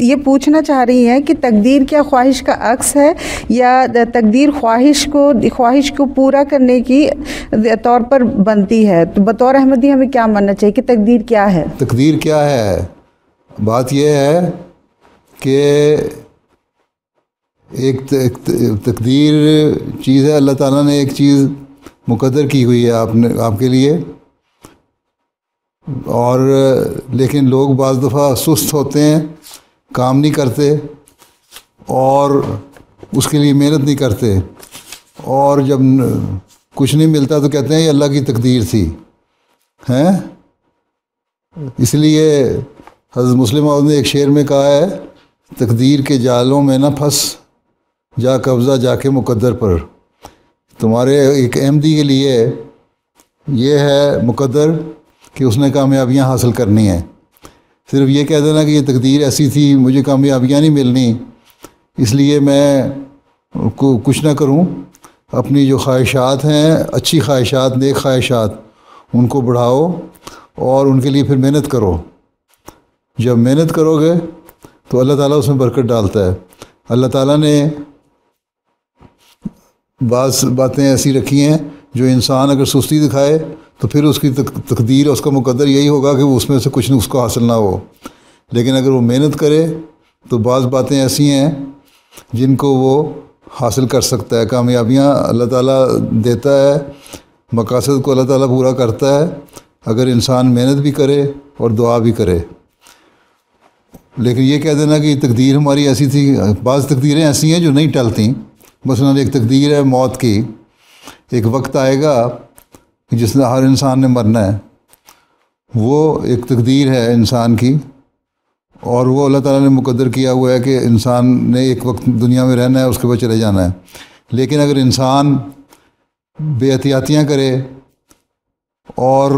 یہ پوچھنا چاہ رہی ہیں کہ تقدیر کیا خواہش کا عکس ہے یا تقدیر خواہش کو پورا کرنے کی طور پر بنتی ہے؟ تو بطور احمدی ہمیں کیا ماننا چاہیے کہ تقدیر کیا ہے؟ تقدیر کیا ہے؟ بات یہ ہے کہ ایک تقدیر چیز ہے، اللہ تعالیٰ نے ایک چیز مقدر کی ہوئی ہے آپ کے لیے، اور لیکن لوگ بعض دفعہ سست ہوتے ہیں، کام نہیں کرتے اور اس کے لیے محنت نہیں کرتے، اور جب کچھ نہیں ملتا تو کہتے ہیں یہ اللہ کی تقدیر تھی ہیں۔ اس لیے حضرت مسلم موعود نے ایک شعر میں کہا ہے، تقدیر کے جالوں میں نہ پھنس، جا قبضہ جا کے مقدر پر۔ تمہارے ایک احمدی کے لیے یہ ہے مقدر کہ اس نے کامیابیاں حاصل کرنی ہیں۔ صرف یہ کہہ دینا کہ یہ تقدیر ایسی تھی، مجھے کامیابیاں نہیں ملنی اس لیے میں کچھ نہ کروں، اپنی جو خواہشات ہیں، اچھی خواہشات، نیک خواہشات، ان کو بڑھاؤ اور ان کے لیے پھر محنت کرو۔ جب محنت کرو گے تو اللہ تعالیٰ اس میں برکت ڈالتا ہے۔ اللہ تعالیٰ نے بعض باتیں ایسی رکھی ہیں جو انسان اگر سستی دکھائے تو پھر اس کی تقدیر، اس کا مقدر یہی ہوگا کہ وہ اس میں سے کچھ اس کو حاصل نہ ہو، لیکن اگر وہ محنت کرے تو بعض باتیں ایسی ہیں جن کو وہ حاصل کر سکتا ہے۔ کامیابیاں اللہ تعالیٰ دیتا ہے، مقاصد کو اللہ تعالیٰ پورا کرتا ہے اگر انسان محنت بھی کرے اور دعا بھی کرے۔ لیکن یہ کہہ دینا کہ یہ تقدیر ہماری ایسی تھی، بعض تقدیریں ایسی ہیں جو نہیں ٹلتیں۔ مثلاً ایک تقدیر ہے موت کی، ایک وقت آئے گا کہ جس نے ہر انسان نے مرنا ہے، وہ ایک تقدیر ہے انسان کی، اور وہ اللہ تعالیٰ نے مقدر کیا ہوا ہے کہ انسان نے ایک وقت دنیا میں رہنا ہے، اس کے بعد چلے جانا ہے۔ لیکن اگر انسان بے احتیاطیاں کرے اور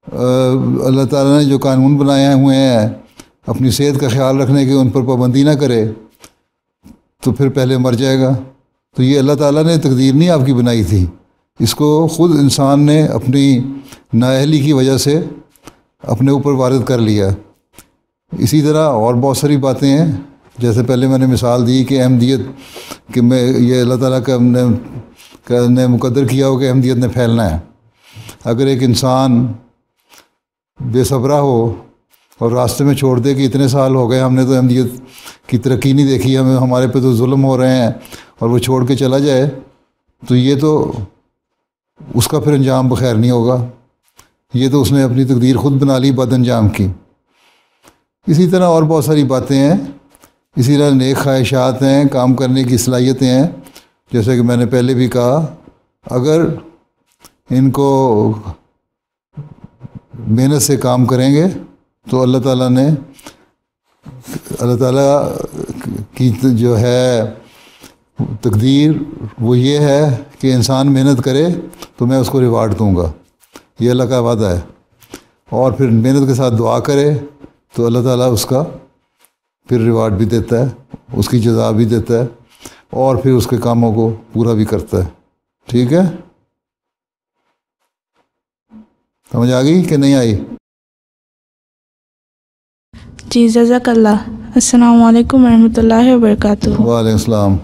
اللہ تعالیٰ نے جو قانون بنائے ہوئے ہیں اپنی صحت کا خیال رکھنے کے، ان پر پابندی نہ کرے تو پھر پہلے مر جائے گا۔ تو یہ اللہ تعالیٰ نے تقدیر نہیں آپ کی بنائی تھی، اس کو خود انسان نے اپنی نااہلی کی وجہ سے اپنے اوپر وارد کر لیا۔ اسی طرح اور بہت ساری باتیں ہیں، جیسے پہلے میں نے مثال دی کہ احمدیت کہ میں یہ اللہ تعالیٰ کا نے مقدر کیا ہو کہ احمدیت نے پھیلنا ہے۔ اگر ایک انسان بے صبرہ ہو اور راستے میں چھوڑ دے کہ اتنے سال ہو گئے ہم نے تو احمدیت کی ترقی نہیں دیکھی، ہمارے پہ تو ظلم ہو رہے ہیں، اور وہ چھوڑ کے چلا جائے تو یہ تو اس کا پھر انجام بخیر نہیں ہوگا، یہ تو اس نے اپنی تقدیر خود بنا لی بد انجام کی۔ اسی طرح اور بہت ساری باتیں ہیں، اسی طرح نیک خواہشات ہیں، کام کرنے کی صلاحیتیں ہیں، جیسے کہ میں نے پہلے بھی کہا، اگر ان کو محنت سے کام کریں گے تو اللہ تعالیٰ کی جو ہے تقدیر وہ یہ ہے کہ انسان محنت کرے تو میں اس کو ریوارڈ دوں گا، یہ اللہ کا وعدہ ہے، اور پھر محنت کے ساتھ دعا کرے تو اللہ تعالیٰ اس کا پھر ریوارڈ بھی دیتا ہے، اس کی جزا بھی دیتا ہے، اور پھر اس کے کاموں کو پورا بھی کرتا ہے۔ ٹھیک ہے، سمجھ آ گئی کہ نہیں آئی؟ جی جزاک اللہ۔ السلام علیکم ورحمۃ اللہ وبرکاتہ۔ وعلیکم السلام۔